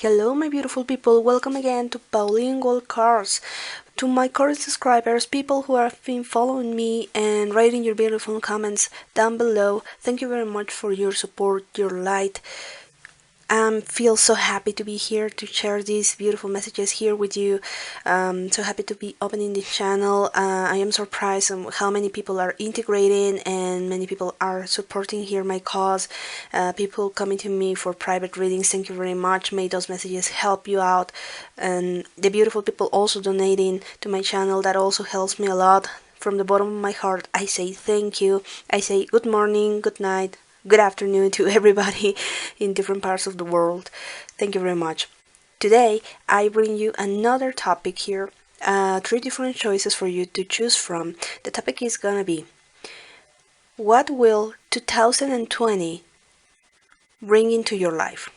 Hello my beautiful people, welcome again to paulinegoldcards. To my current subscribers, people who have been following me and writing your beautiful comments down below, thank you very much for your support, your light. I feel so happy to be here to share these beautiful messages here with you. So happy to be opening this channel. I am surprised on how many people are integrating and many people are supporting here my cause. People coming to me for private readings, thank you very much. May those messages help you out. And the beautiful people also donating to my channel, that also helps me a lot. From the bottom of my heart, I say thank you. I say good morning, good night, good afternoon to everybody in different parts of the world. Thank you very much. Today I bring you another topic here, 3 different choices for you to choose from. The topic is gonna be, what will 2020 bring into your life?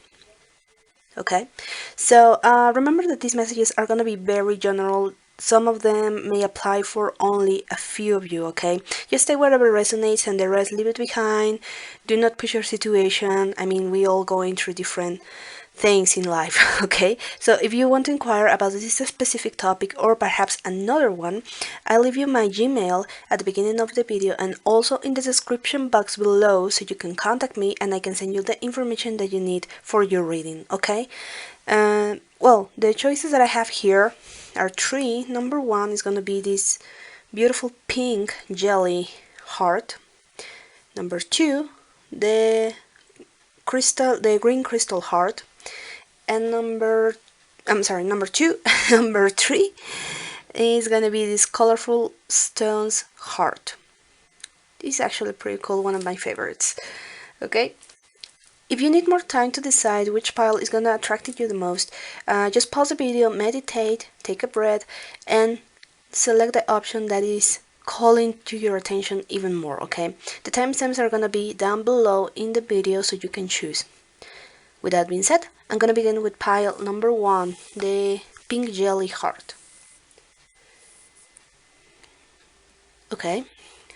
Okay, so remember that these messages are gonna be very general. Some of them may apply for only a few of you, okay? Just take whatever resonates and the rest leave it behind. Do not push your situation. I mean, we all going through different things in life, okay? So if you want to inquire about this specific topic or perhaps another one, I'll leave you my Gmail at the beginning of the video and also in the description box below so you can contact me and I can send you the information that you need for your reading, okay? Well, the choices that I have here are 3. Number 1 is going to be this beautiful pink jelly heart. Number 2, the green crystal heart. And number 2, number 3 is going to be this colorful stones heart. This is actually pretty cool, one of my favorites. Okay. If you need more time to decide which pile is going to attract you the most, just pause the video, meditate, take a breath, and select the option that is calling to your attention even more, okay? The timestamps are going to be down below in the video so you can choose. With that being said, I'm going to begin with pile number 1, the pink jelly heart. Okay,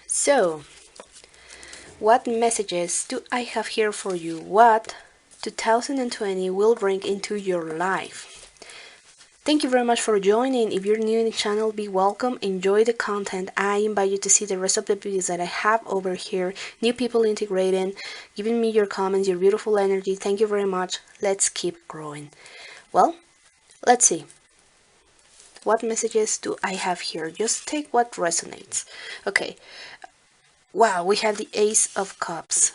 so what messages do I have here for you? What 2020 will bring into your life? Thank you very much for joining. If you're new in the channel, be welcome. Enjoy the content. I invite you to see the rest of the videos that I have over here. New people integrating, giving me your comments, your beautiful energy. Thank you very much. Let's keep growing. Well, let's see. What messages do I have here? Just take what resonates. Okay. Wow, we have the Ace of Cups,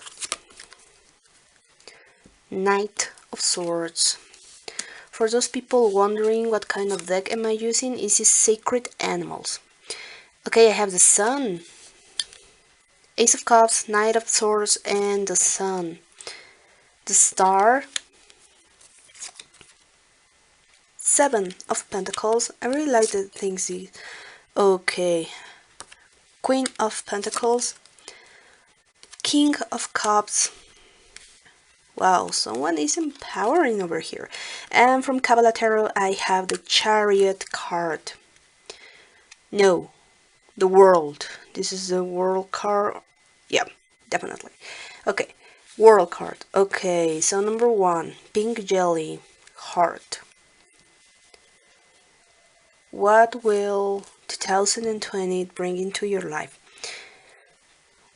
Knight of Swords. For those people wondering what kind of deck am I using, is this Sacred Animals. Okay, I have the Sun, Ace of Cups, Knight of Swords, and the Sun. The Star, 7 of Pentacles. I really like the things. Okay, Queen of Pentacles, King of Cups. Wow, someone is empowering over here. And from Kabbalah Tarot, I have the Chariot card. No, the World. This is the World card. Yeah, definitely. Okay, World card. Okay, so number 1, pink jelly heart. What will 2020 bring into your life?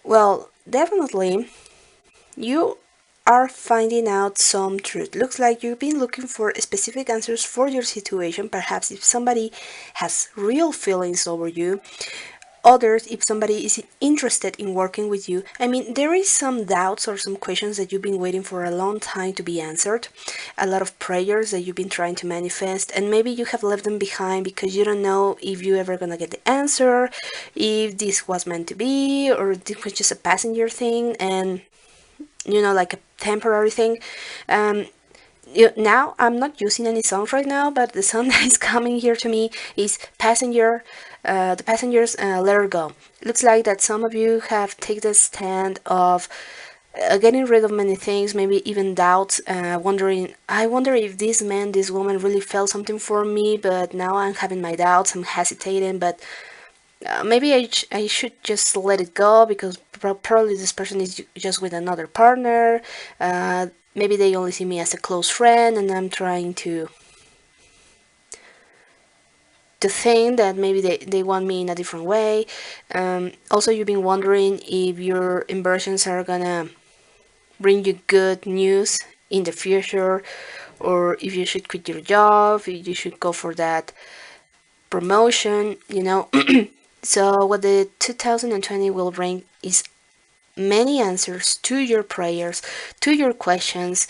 Well, definitely, you are finding out some truth. Looks like you've been looking for specific answers for your situation. Perhaps if somebody has real feelings over you. Others, if somebody is interested in working with you. I mean, there is some doubts or some questions that you've been waiting for a long time to be answered. A lot of prayers that you've been trying to manifest, and maybe you have left them behind because you don't know if you're ever gonna get the answer, if this was meant to be, or this was just a passenger thing, and you know, like a temporary thing. Now I'm not using any songs right now, but the song that is coming here to me is Passenger, the Passengers, Let Her Go. It looks like that some of you have taken the stand of getting rid of many things, maybe even doubts, wondering, I wonder if this man, this woman really felt something for me, but now I'm having my doubts, I'm hesitating, but Maybe I should just let it go because probably this person is just with another partner. Maybe they only see me as a close friend, and I'm trying to think that maybe they want me in a different way. Also, you've been wondering if your inversions are gonna bring you good news in the future, or if you should quit your job, if you should go for that promotion, you know. So what the 2020 will bring is many answers to your prayers, to your questions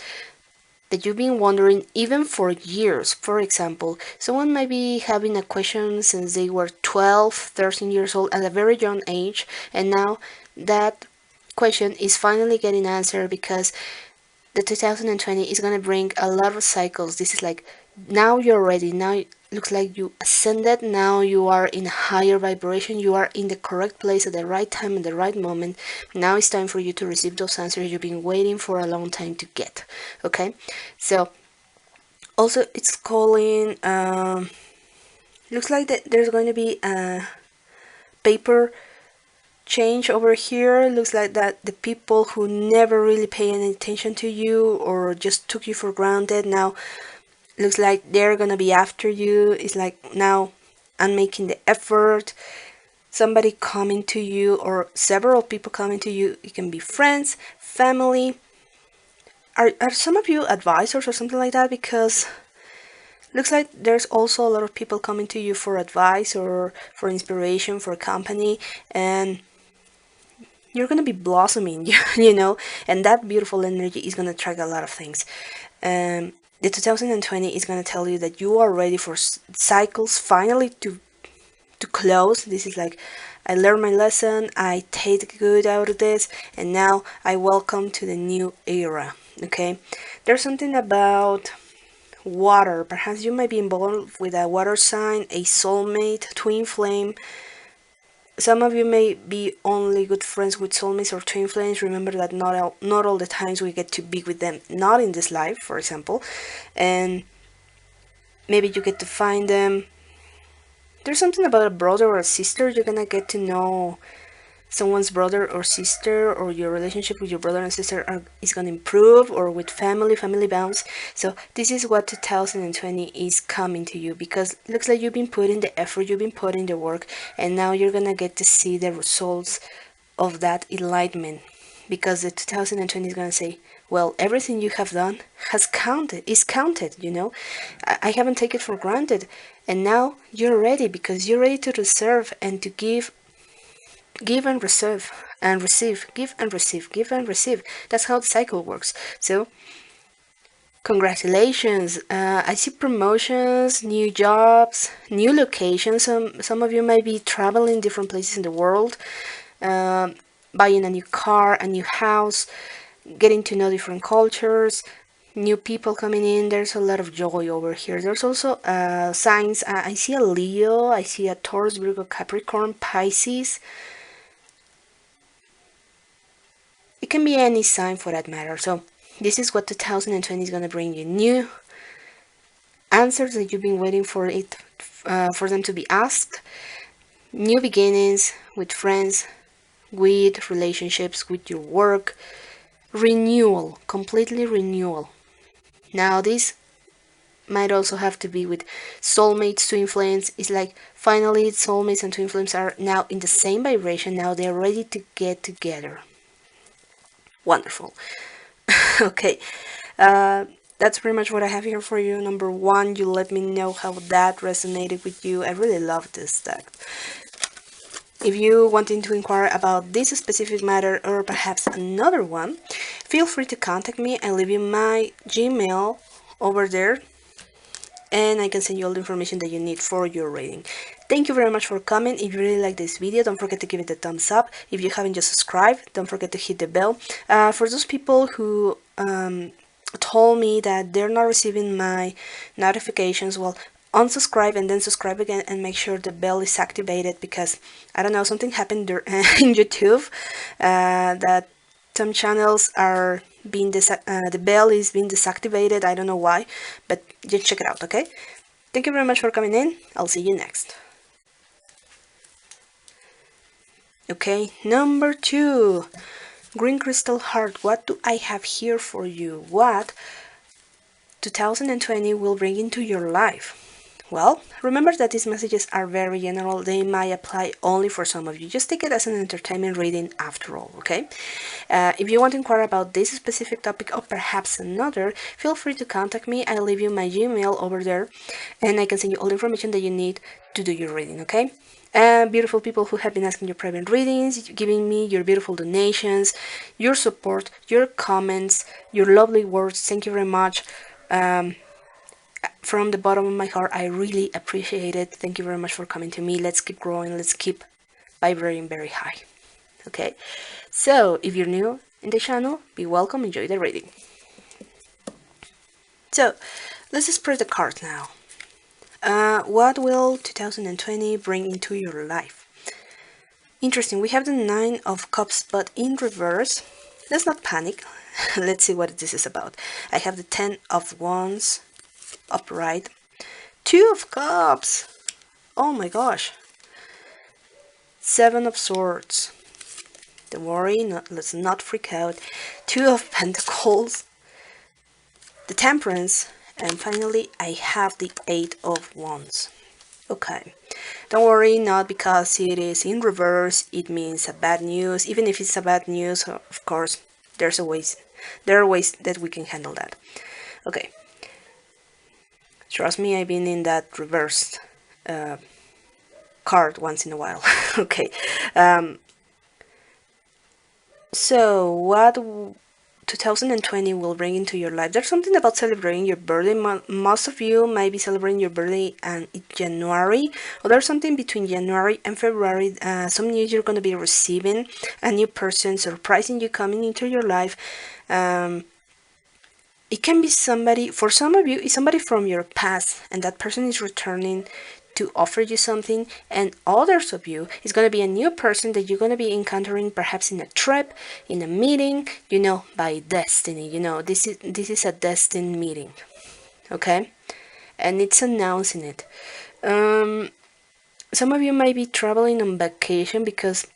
that you've been wondering even for years. For example, someone might be having a question since they were 12, 13 years old at a very young age, and now that question is finally getting answered because the 2020 is going to bring a lot of cycles. This is like, now you're ready. Now it looks like you ascended. Now you are in a higher vibration. You are in the correct place at the right time, at the right moment. Now it's time for you to receive those answers you've been waiting for a long time to get. Okay? So, also it's calling, looks like that there's going to be a paper change over here. Looks like that the people who never really pay any attention to you or just took you for granted, now looks like they're gonna be after you. It's like, now I'm making the effort. Somebody coming to you or several people coming to you. It can be friends, family. Are some of you advisors or something like that? Because looks like there's also a lot of people coming to you for advice or for inspiration, for company, and you're gonna be blossoming, you know, and that beautiful energy is gonna attract a lot of things. The 2020 is gonna tell you that you are ready for cycles finally to close. This is like, I learned my lesson, I take good out of this, and now I welcome to the new era. Okay, there's something about water. Perhaps you might be involved with a water sign, a soulmate, twin flame. Some of you may be only good friends with soulmates or twin flames. Remember that not all the times we get to be with them, not in this life, for example, and maybe you get to find them. There's something about a brother or a sister. You're gonna get to know someone's brother or sister, or your relationship with your brother and sister is going to improve, or with family bonds. So this is what 2020 is coming to you, because it looks like you've been putting the effort, you've been putting the work, and now you're going to get to see the results of that enlightenment, because the 2020 is going to say, well, everything you have done is counted, you know. I haven't taken it for granted, and now you're ready, because you're ready to reserve and to give and receive and receive, give and receive, give and receive. That's how the cycle works. So congratulations. I see promotions, new jobs, new locations. Some of you might be traveling different places in the world, buying a new car, a new house, getting to know different cultures, new people coming in. There's a lot of joy over here. There's also signs. I see a Leo, I see a Taurus, Virgo, Capricorn, Pisces. It can be any sign for that matter. So this is what 2020 is going to bring you. New answers that you've been waiting for for them to be asked. New beginnings with friends, with relationships, with your work. Renewal, completely renewal. Now this might also have to be with soulmates, twin flames. It's like, finally soulmates and twin flames are now in the same vibration. Now they're ready to get together. Wonderful. Okay, that's pretty much what I have here for you. Number one, you let me know how that resonated with you. I really love this deck. If you wanting to inquire about this specific matter or perhaps another one, feel free to contact me. I leave you my Gmail over there, and I can send you all the information that you need for your reading. Thank you very much for coming. If you really like this video, don't forget to give it a thumbs up. If you haven't just subscribed, don't forget to hit the bell. For those people who told me that they're not receiving my notifications, well, unsubscribe and then subscribe again, and make sure the bell is activated, because I don't know, something happened in YouTube that some channels are being the bell is being deactivated. I don't know why, but just check it out. Okay, thank you very much for coming in. I'll see you next. Okay, number 2, green crystal heart. What do I have here for you? What 2020 will bring into your life? Well, remember that these messages are very general. They might apply only for some of you. Just take it as an entertainment reading after all, okay? If you want to inquire about this specific topic or perhaps another, feel free to contact me. I'll leave you my Gmail over there, and I can send you all the information that you need to do your reading, okay? Beautiful people who have been asking your private readings, giving me your beautiful donations, your support, your comments, your lovely words. Thank you very much. From the bottom of my heart, I really appreciate it. Thank you very much for coming to me. Let's keep growing. Let's keep vibrating very high. Okay, so if you're new in the channel, be welcome. Enjoy the reading. So let's spread the cards now. What will 2020 bring into your life? Interesting, we have the 9 of Cups, but in reverse. Let's not panic. Let's see what this is about. I have the 10 of Wands upright. 2 of Cups. Oh my gosh. 7 of Swords. Don't worry, let's not freak out. 2 of Pentacles. The Temperance. And finally, I have the 8 of Wands. Okay. Don't worry, not because it is in reverse, it means a bad news. Even if it's a bad news, of course, there are ways that we can handle that. Okay. Trust me, I've been in that reversed card once in a while. Okay. So, what 2020 will bring into your life? There's something about celebrating your birthday. Most of you might be celebrating your birthday in January, or there's something between January and February. Some news you're going to be receiving, a new person surprising you coming into your life. It can be somebody, for some of you, it's somebody from your past, and that person is returning to offer you something, and others of you is going to be a new person that you're going to be encountering perhaps in a trip, in a meeting, you know, by destiny. You know, this is a destined meeting, okay? And it's announcing it. Some of you might be traveling on vacation because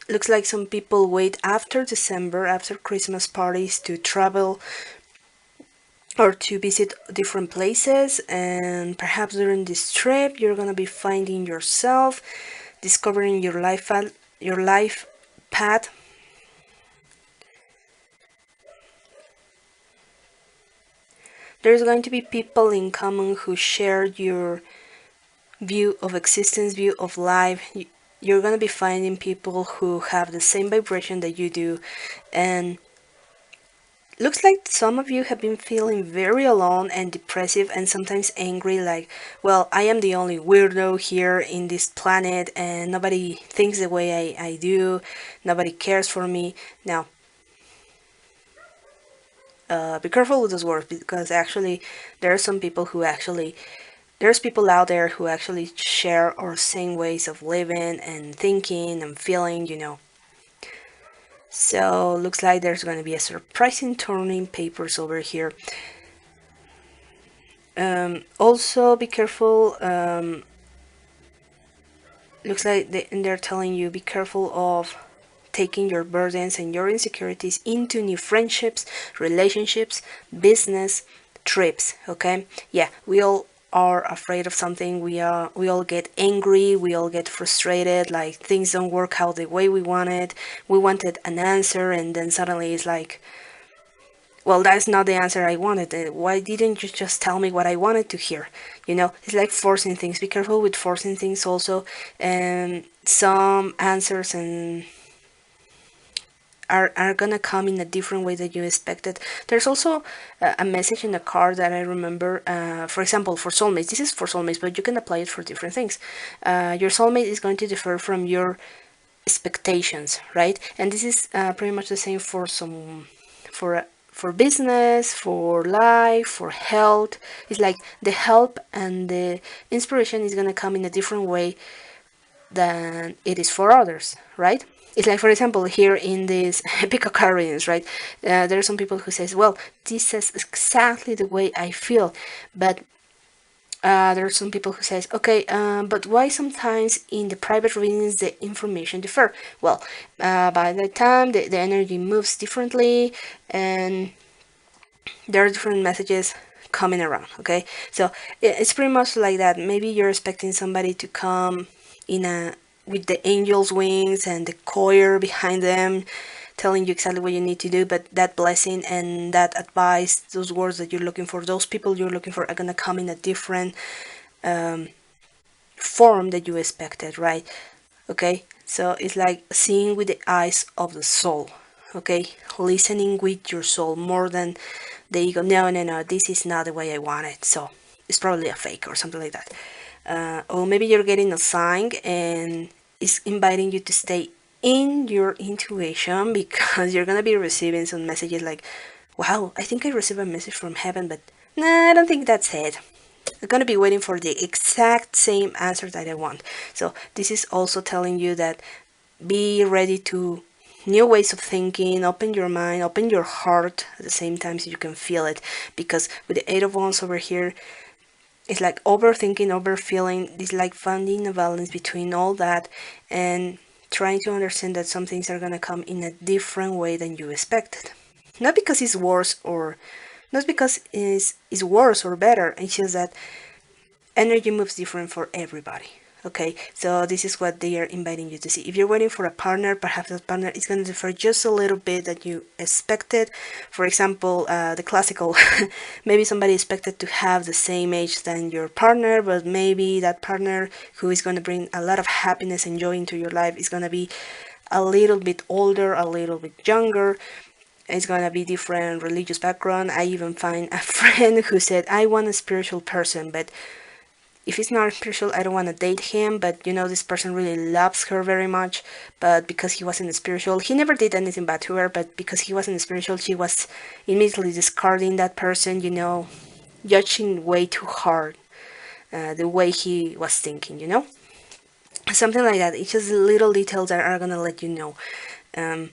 looks like some people wait after December, after Christmas parties, to travel or to visit different places, and perhaps during this trip you're gonna be finding yourself, discovering your life path. There's going to be people in common who share your view of existence, view of life. You're gonna be finding people who have the same vibration that you do, and looks like some of you have been feeling very alone and depressive and sometimes angry, like, well, I am the only weirdo here in this planet and nobody thinks the way I do, nobody cares for me. Now, be careful with those words, because actually there are some people who there's people out there who actually share our same ways of living and thinking and feeling, you know. So looks like there's going to be a surprising turn in papers over here. Also be careful. Looks like they're telling you be careful of taking your burdens and your insecurities into new friendships, relationships, business, trips. Okay, yeah, we all are afraid of something. We all get angry, we all get frustrated, like things don't work out the way we wanted. We wanted an answer, and then suddenly it's like, well, that's not the answer I wanted. Why didn't you just tell me what I wanted to hear? You know, it's like forcing things. Be careful with forcing things also. And some answers and are gonna come in a different way that you expected. There's also a message in the card that I remember, for example, for soulmates. This is for soulmates, but you can apply it for different things. Your soulmate is going to differ from your expectations, right? And this is pretty much the same for for business, for life, for health. It's like the help and the inspiration is gonna come in a different way than it is for others, right? It's like, for example, here in this pickacard readings, right? There are some people who says, well, this is exactly the way I feel, but There are some people who says, okay, but why sometimes in the private readings the information differ? Well, by the time the energy moves differently, and there are different messages coming around. Okay, so it's pretty much like that. Maybe you're expecting somebody to come in a with the angel's wings and the choir behind them telling you exactly what you need to do, but that blessing and that advice, those words that you're looking for, those people you're looking for, are gonna come in a different form that you expected, right? Okay, so it's like seeing with the eyes of the soul. Okay, listening with your soul more than the ego. No, no, no, this is not the way I want it, so it's probably a fake or something like that. Or maybe you're getting a sign and it's inviting you to stay in your intuition, because you're gonna be receiving some messages like, wow, I think I received a message from heaven, but nah, I don't think that's it. I'm gonna be waiting for the exact same answer that I want. So this is also telling you that be ready to new ways of thinking, open your mind, open your heart at the same time so you can feel it. Because with the Eight of Wands over here, it's like overthinking, overfeeling. It's like finding a balance between all that and trying to understand that some things are gonna come in a different way than you expected. Not because it's worse or not because it's worse or better. It's just that energy moves different for everybody. Okay, so this is what they are inviting you to see. If you're waiting for a partner, perhaps that partner is going to differ just a little bit that you expected. For example, the classical, maybe somebody expected to have the same age than your partner, but maybe that partner who is going to bring a lot of happiness and joy into your life is going to be a little bit older, a little bit younger. It's gonna be different religious background. I even find a friend who said, I want a spiritual person, but if it's not spiritual, I don't want to date him. But you know, this person really loves her very much, but because he wasn't spiritual, he never did anything bad to her, but because he wasn't spiritual, she was immediately discarding that person, you know, judging way too hard the way he was thinking, you know? Something like that. It's just little details that are gonna let you know. Um,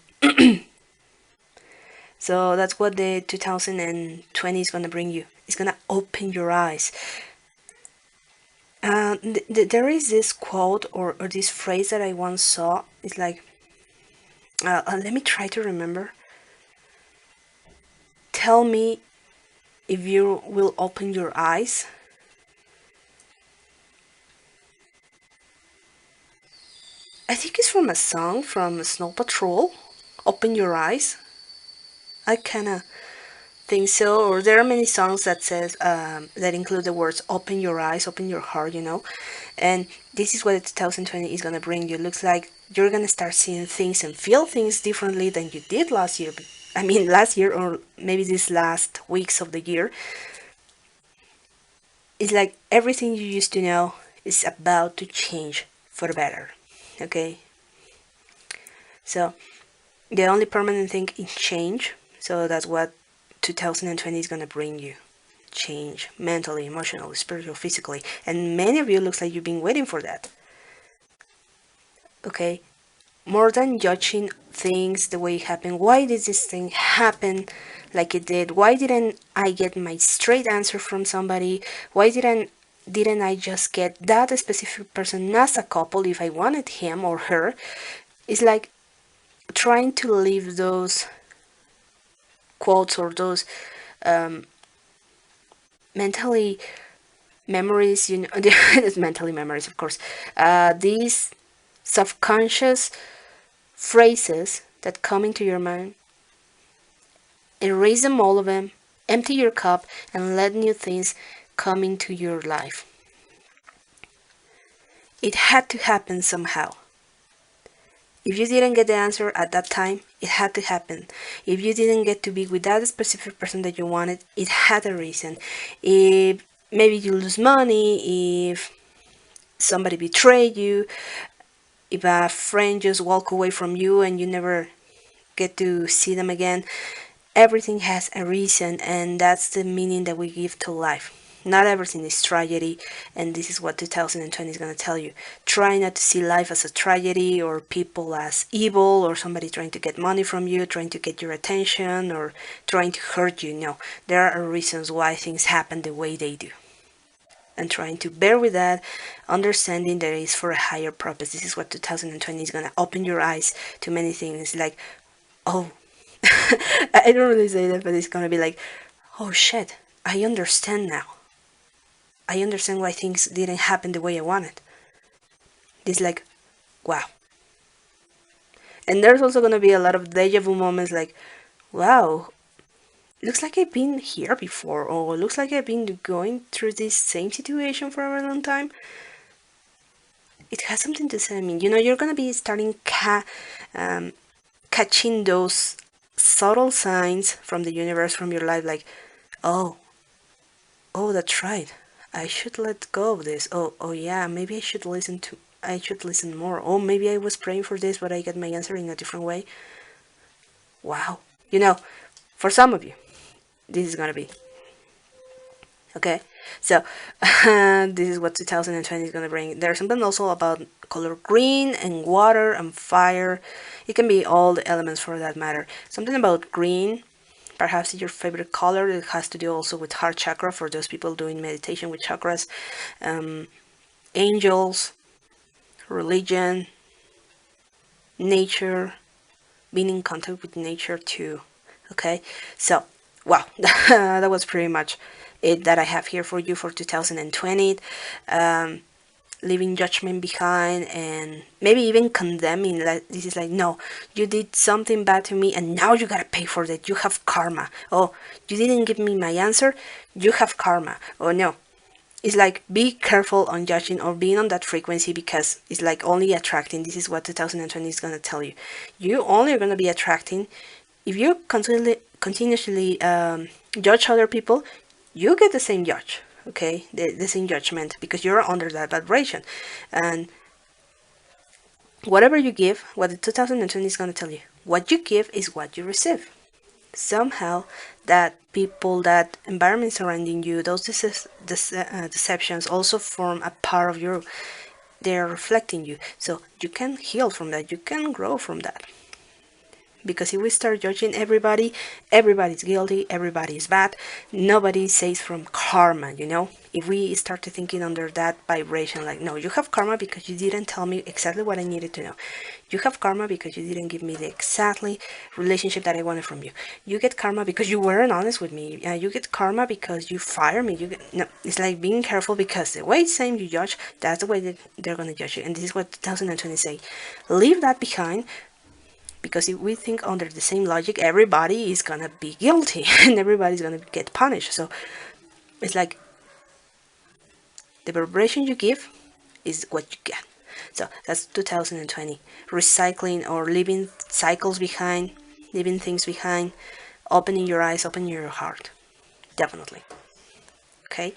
so that's what the 2020 is gonna bring you. It's gonna open your eyes. There is this quote or this phrase that I once saw. It's like, let me try to remember. Tell me if you will open your eyes. I think it's from a song from Snow Patrol. Open your eyes. I kind of think so. Or there are many songs that says that include the words "open your eyes, open your heart." You know, and this is what 2020 is gonna bring you. Looks like you're gonna start seeing things and feel things differently than you did last year. I mean, last year or maybe these last weeks of the year. It's like everything you used to know is about to change for the better. Okay, so the only permanent thing is change. So that's what 2020 is gonna bring you. Change mentally, emotionally, spiritually, physically, and many of you looks like you've been waiting for that. Okay, more than judging things the way it happened. Why did this thing happen like it did? Why didn't I get my straight answer from somebody? Why didn't I just get that specific person as a couple if I wanted him or her? It's like trying to leave those quotes or those mentally memories, you know, it's mentally memories, of course. These subconscious phrases that come into your mind, erase them, all of them, empty your cup, and let new things come into your life. It had to happen somehow. If you didn't get the answer at that time, it had to happen. If you didn't get to be with that specific person that you wanted, it had a reason. If maybe you lose money, if somebody betrayed you, if a friend just walk away from you and you never get to see them again, everything has a reason, and that's the meaning that we give to life. Not everything is tragedy, and this is what 2020 is going to tell you. Try not to see life as a tragedy or people as evil or somebody trying to get money from you, trying to get your attention or trying to hurt you. No, there are reasons why things happen the way they do. and trying to bear with that, understanding that it's for a higher purpose. This is what 2020 is gonna open your eyes to many things. Like, oh, I don't really say that, but it's gonna be like, oh shit, I understand now. I understand why things didn't happen the way I wanted. It's like, wow. And there's also gonna be a lot of deja vu moments like, wow, looks like I've been here before, or looks like I've been going through this same situation for a very long time. It has something to say. I mean, you're gonna be starting catching those subtle signs from the universe, from your life, like, oh, oh, that's right. I should let go of this. Oh yeah, maybe I should listen more. Oh, maybe I was praying for this, but I got my answer in a different way. Wow. For some of you, this is gonna be okay. So this is what 2020 is gonna bring. There's something also about color green and water and fire. It can be all the elements for that matter. Something about green, perhaps your favorite color. It has to do also with heart chakra for those people doing meditation with chakras. Angels, religion, nature, being in contact with nature too. Okay, so wow, that was pretty much it that I have here for you for 2020. Leaving judgment behind and maybe even condemning, like this is like, no, you did something bad to me and now you gotta pay for that. You have karma. Oh, you didn't give me my answer, you have karma. Oh no, it's like, be careful on judging or being on that frequency, because it's like only attracting. This is what 2020 is going to tell you. You only are going to be attracting if you continuously judge other people. You get the same judge, okay, the same judgment, because you're under that vibration. And whatever you give, what the 2020 is going to tell you, what you give is what you receive. Somehow that people, that environment surrounding you, those deceptions also form a part of you. They're reflecting you, so you can heal from that, you can grow from that. Because if we start judging everybody, everybody's guilty, everybody's bad, nobody says from karma, If we start to thinking under that vibration, like, no, you have karma because you didn't tell me exactly what I needed to know. You have karma because you didn't give me the exactly relationship that I wanted from you. You get karma because you weren't honest with me. You get karma because you fire me. No, it's like being careful, because the way same you judge, that's the way that they're gonna judge you. And this is what 2020 say. Leave that behind. Because if we think under the same logic, everybody is gonna be guilty and everybody's gonna get punished. So it's like the vibration you give is what you get. So that's 2020. Recycling or leaving cycles behind, leaving things behind, opening your eyes, opening your heart. Definitely. Okay?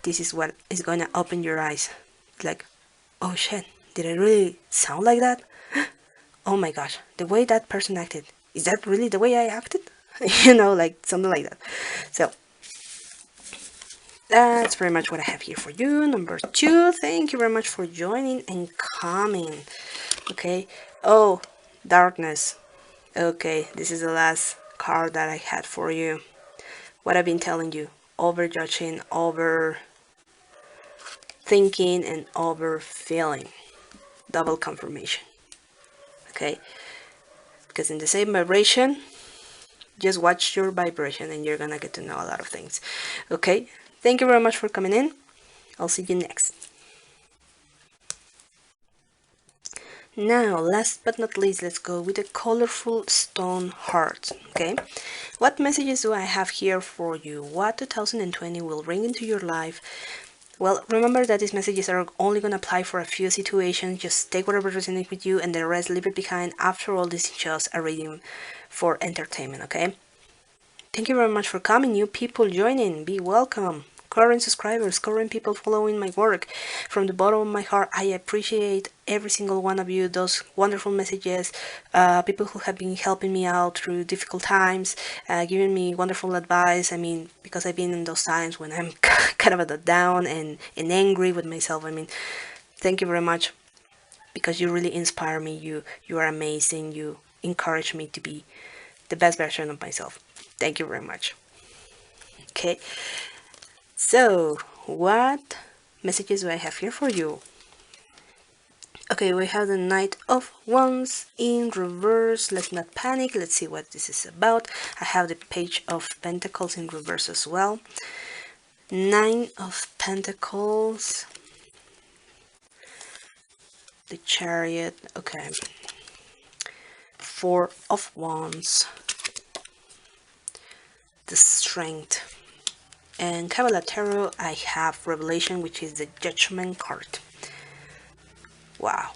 This is what is gonna open your eyes. Like, oh shit, did I really sound like that? Oh my gosh, the way that person acted, is that really the way I acted? Like something like that. So that's pretty much what I have here for you. Number 2, thank you very much for joining and coming. Okay. Oh, darkness. Okay, this is the last card that I had for you. What I've been telling you, over judging, over thinking, and over feeling. Double confirmation. Okay, because in the same vibration, just watch your vibration and you're gonna get to know a lot of things. Okay, thank you very much for coming in. I'll see you next. Now, last but not least, let's go with the colorful stone heart. Okay, what messages do I have here for you? What 2020 will bring into your life? Well, remember that these messages are only going to apply for a few situations. Just take whatever resonates with you and the rest leave it behind. After all, this is just a reading for entertainment, okay? Thank you very much for coming. New people joining, be welcome. Current subscribers, current people following my work. From the bottom of my heart, I appreciate every single one of you, those wonderful messages, people who have been helping me out through difficult times, giving me wonderful advice. I mean, because I've been in those times when I'm kind of at the down and angry with myself. I mean, thank you very much, because you really inspire me. You are amazing. You encourage me to be the best version of myself. Thank you very much. Okay. So, what messages do I have here for you? Okay, we have the Knight of Wands in reverse. Let's not panic. Let's see what this is about. I have the Page of Pentacles in reverse as well. Nine of Pentacles. The Chariot. Okay. Four of Wands. The Strength. And Kabbalah Tarot, I have Revelation, which is the Judgment card. Wow.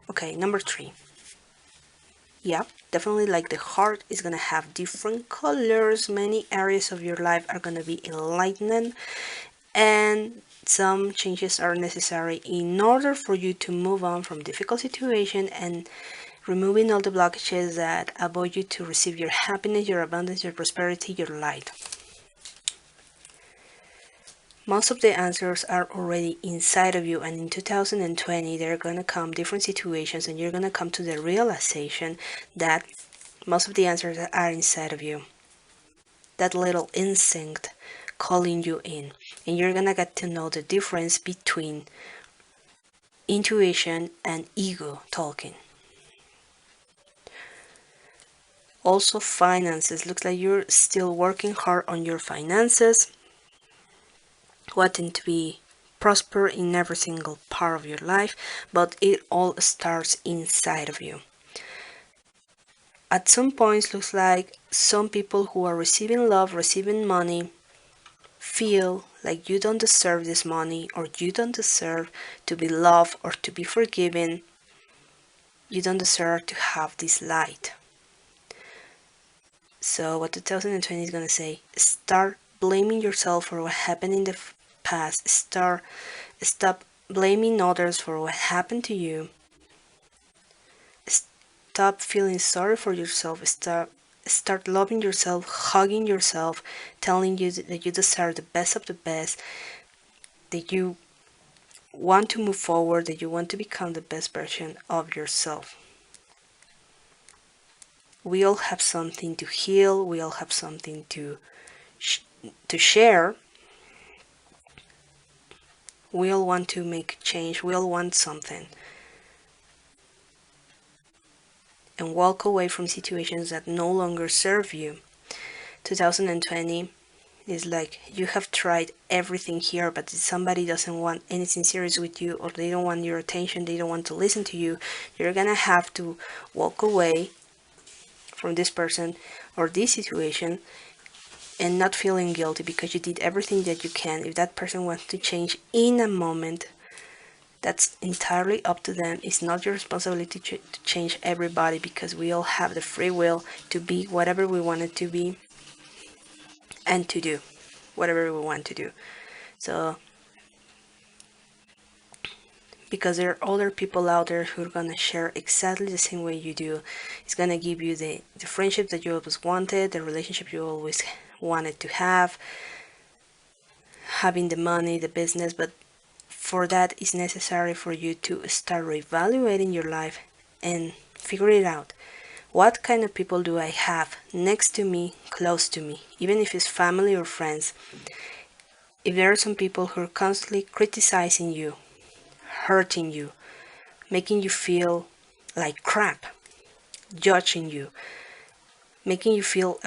Okay, number 3. Yeah, definitely like the heart is gonna have different colors. Many areas of your life are gonna be enlightened, and some changes are necessary in order for you to move on from difficult situation and removing all the blockages that avoid you to receive your happiness, your abundance, your prosperity, your light. Most of the answers are already inside of you, and in 2020 there are going to come different situations and you're going to come to the realization that most of the answers are inside of you. That little instinct calling you in, and you're going to get to know the difference between intuition and ego talking. Also finances, looks like you're still working hard on your finances, wanting to be prosper in every single part of your life, but it all starts inside of you. At some points, looks like some people who are receiving love, receiving money, feel like you don't deserve this money, or you don't deserve to be loved or to be forgiven. You don't deserve to have this light. So what 2020 is going to say, start blaming yourself for what happened in the past. Stop blaming others for what happened to you. Stop feeling sorry for yourself. Start loving yourself, hugging yourself, telling you that you deserve the best of the best, that you want to move forward, that you want to become the best version of yourself. We all have something to heal. We all have something to share. We all want to make change. We all want something. And walk away from situations that no longer serve you. 2020 is like you have tried everything here, but if somebody doesn't want anything serious with you, or they don't want your attention, they don't want to listen to you, you're gonna have to walk away from this person or this situation and not feeling guilty because you did everything that you can. If that person wants to change in a moment, that's entirely up to them. It's not your responsibility to change everybody, because we all have the free will to be whatever we wanted to be and to do whatever we want to do. So because there are other people out there who are going to share exactly the same way you do. It's going to give you the friendship that you always wanted, the relationship you always wanted to have, having the money, the business, but for that it's necessary for you to start reevaluating your life and figure it out. What kind of people do I have next to me, close to me, even if it's family or friends? If there are some people who are constantly criticizing you, hurting you, making you feel like crap, judging you, making you feel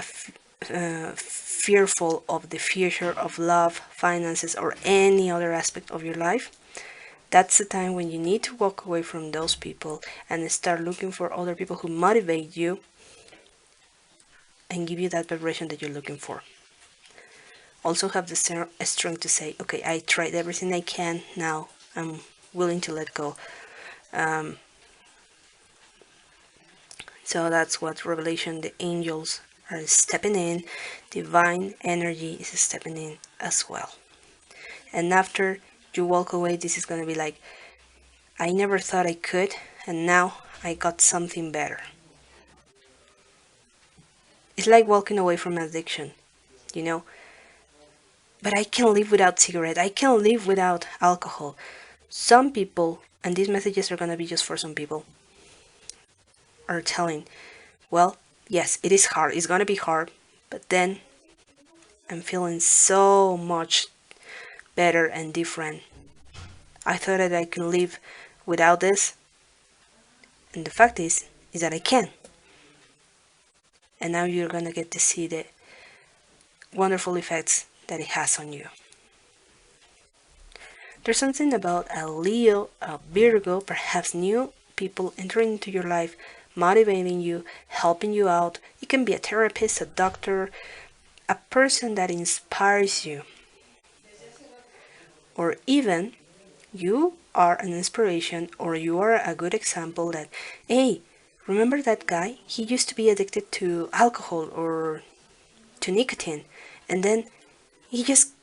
fearful of the future of love, finances, or any other aspect of your life, that's the time when you need to walk away from those people and start looking for other people who motivate you and give you that vibration that you're looking for. Also have the strength to say, okay, I tried everything I can, now I'm willing to let go. So that's what Revelation, the angels are stepping in, divine energy is stepping in as well. And after you walk away, this is going to be like, I never thought I could, and now I got something better. It's like walking away from addiction, you know. But I can live without cigarette, I can live without alcohol. Some people, and these messages are going to be just for some people, are telling, well, yes, it is hard, it's going to be hard, but then I'm feeling so much better and different. I thought that I could live without this, and the fact is that I can. And now you're gonna get to see the wonderful effects that it has on you. There's something about a Leo, a Virgo, perhaps new people entering into your life, motivating you, helping you out. It can be a therapist, a doctor, a person that inspires you. Or even you are an inspiration, or you are a good example that, hey, remember that guy? He used to be addicted to alcohol or to nicotine, and then he just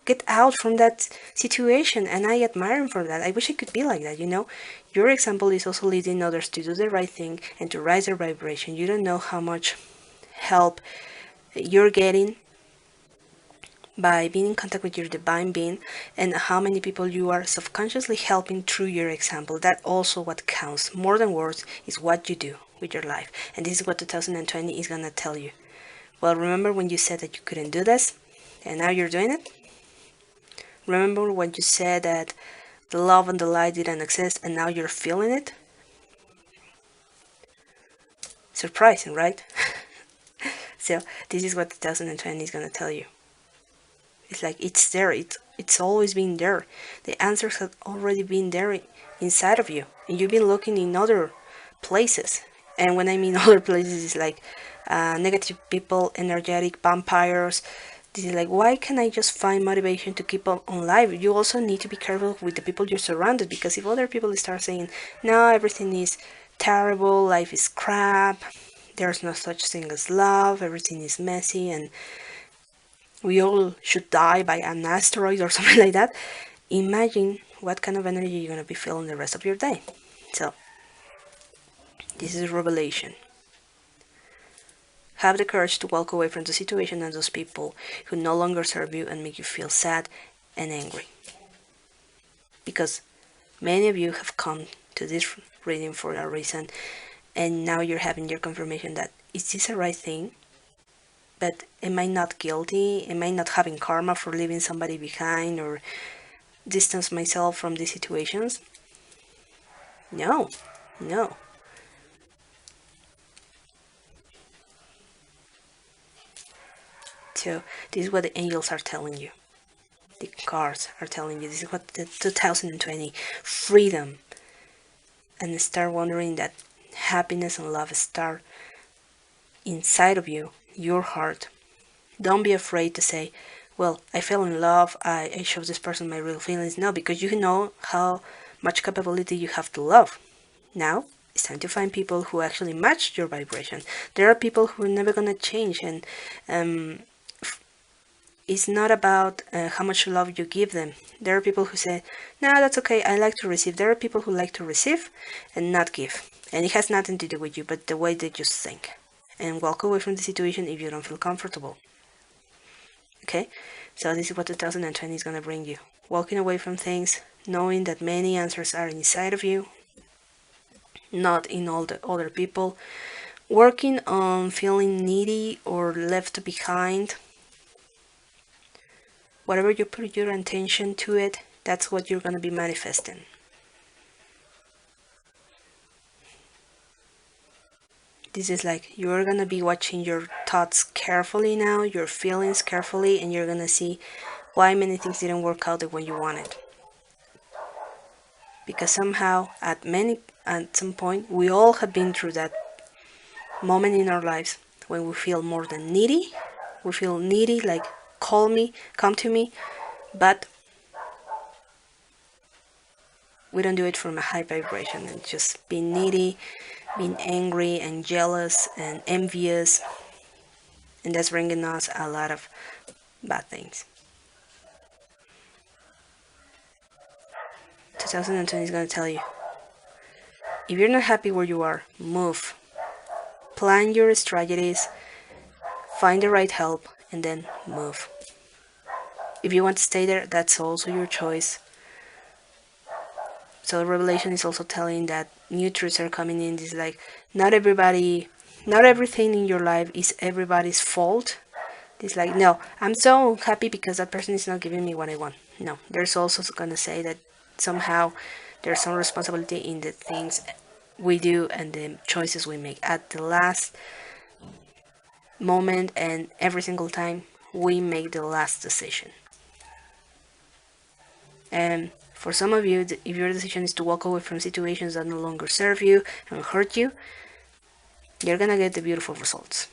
get out from that situation, and I admire him for that. I wish I could be like that, you know. Your example is also leading others to do the right thing and to raise their vibration. You don't know how much help you're getting by being in contact with your divine being, and how many people you are subconsciously helping through your example. That also what counts more than words is what you do with your life, and this is what 2020 is gonna tell you. Well, remember when you said that you couldn't do this, and now you're doing it? Remember when you said that the love and the light didn't exist, and now you're feeling it? Surprising, right? So this is what 2020 is gonna tell you. It's like it's there. It's always been there. The answers have already been there inside of you, and you've been looking in other places. And when I mean other places, it's like negative people, energetic vampires. This is like, why can I just find motivation to keep on life? You also need to be careful with the people you're surrounded, because if other people start saying, no, everything is terrible, life is crap, there's no such thing as love, everything is messy, and we all should die by an asteroid or something like that, imagine what kind of energy you're going to be feeling the rest of your day. So, this is a revelation. Have the courage to walk away from the situation and those people who no longer serve you and make you feel sad and angry. Because many of you have come to this reading for a reason, and now you're having your confirmation that, is this the right thing? But am I not guilty? Am I not having karma for leaving somebody behind or distance myself from these situations? No, no. So this is what the angels are telling you. The cards are telling you. This is what the 2020 freedom. And start wondering that happiness and love start inside of you, your heart. Don't be afraid to say, well, I fell in love, I showed this person my real feelings. No, because you know how much capability you have to love. Now, it's time to find people who actually match your vibration. There are people who are never going to change, and it's not about how much love you give them. There are people who say, no, that's okay, I like to receive. There are people who like to receive and not give. And it has nothing to do with you, but the way they just think. And walk away from the situation if you don't feel comfortable. Okay? So this is what 2020 is going to bring you. Walking away from things, knowing that many answers are inside of you, not in all the other people. Working on feeling needy or left behind. Whatever you put your attention to it, that's what you're going to be manifesting. This is like you're going to be watching your thoughts carefully now, your feelings carefully, and you're going to see why many things didn't work out the way you wanted. Because somehow, at some point, we all have been through that moment in our lives when we feel more than needy. We feel needy, like, call me, come to me, but we don't do it from a high vibration, and just being needy, being angry and jealous and envious, and that's bringing us a lot of bad things. 2020 is going to tell you, if you're not happy where you are, move. Plan your strategies, find the right help, and then move. If you want to stay there, that's also your choice. So Revelation is also telling that new truths are coming in. It's like, not everything in your life is everybody's fault. It's like, no, I'm so happy because that person is not giving me what I want. No, there's also gonna say that somehow there's some responsibility in the things we do and the choices we make at the last moment, and every single time we make the last decision. And for some of you, if your decision is to walk away from situations that no longer serve you and hurt you, you're gonna get the beautiful results.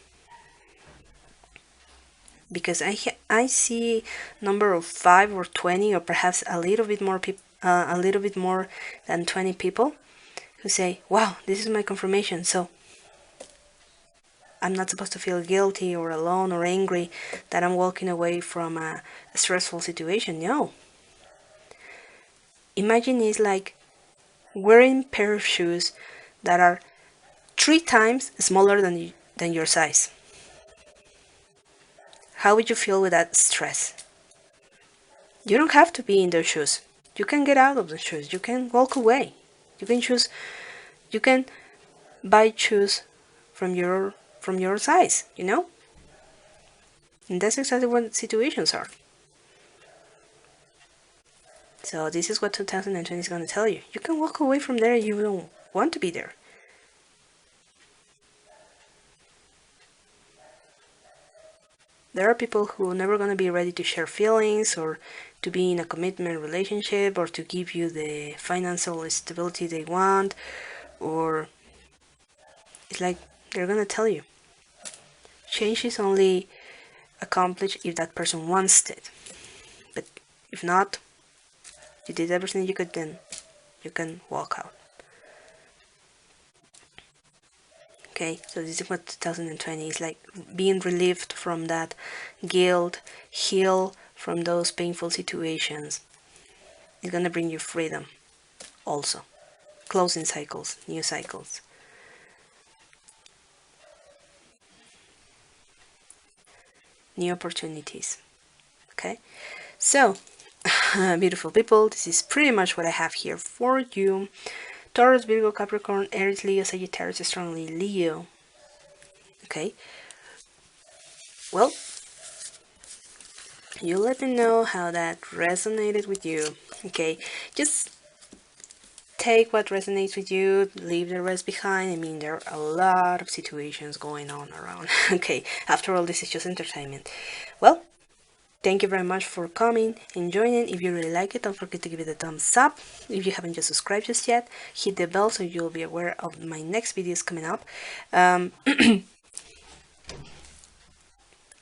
Because I see number of 5 or 20 or perhaps a little bit more a little bit more than 20 people who say, wow, this is my confirmation, so I'm not supposed to feel guilty or alone or angry that I'm walking away from a stressful situation. No. Imagine it's like wearing a pair of shoes that are 3 times smaller than your size. How would you feel with that stress? You don't have to be in those shoes. You can get out of the shoes. You can walk away. You can choose. You can buy shoes from your size. You know. And that's exactly what situations are. So this is what 2020 is going to tell you. You can walk away from there if you don't want to be there. There are people who are never going to be ready to share feelings or to be in a commitment relationship or to give you the financial stability they want, or it's like they're going to tell you. Change is only accomplished if that person wants it. But if not, you did everything you could, then you can walk out. Okay, so this is what 2020 is like, being relieved from that guilt, heal from those painful situations. It's gonna bring you freedom also. Closing cycles, new cycles. New opportunities. Okay, so beautiful people, this is pretty much what I have here for you. Taurus, Virgo, Capricorn, Aries, Leo, Sagittarius, strongly Leo. Okay, well, you let me know how that resonated with you. Okay, just take what resonates with you, leave the rest behind. I mean, there are a lot of situations going on around. Okay, after all, this is just entertainment. Well, thank you very much for coming and joining. If you really like it, don't forget to give it a thumbs up. If you haven't just subscribed just yet, hit the bell so you'll be aware of my next videos coming up.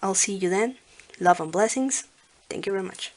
I'll see you then. Love and blessings. Thank you very much.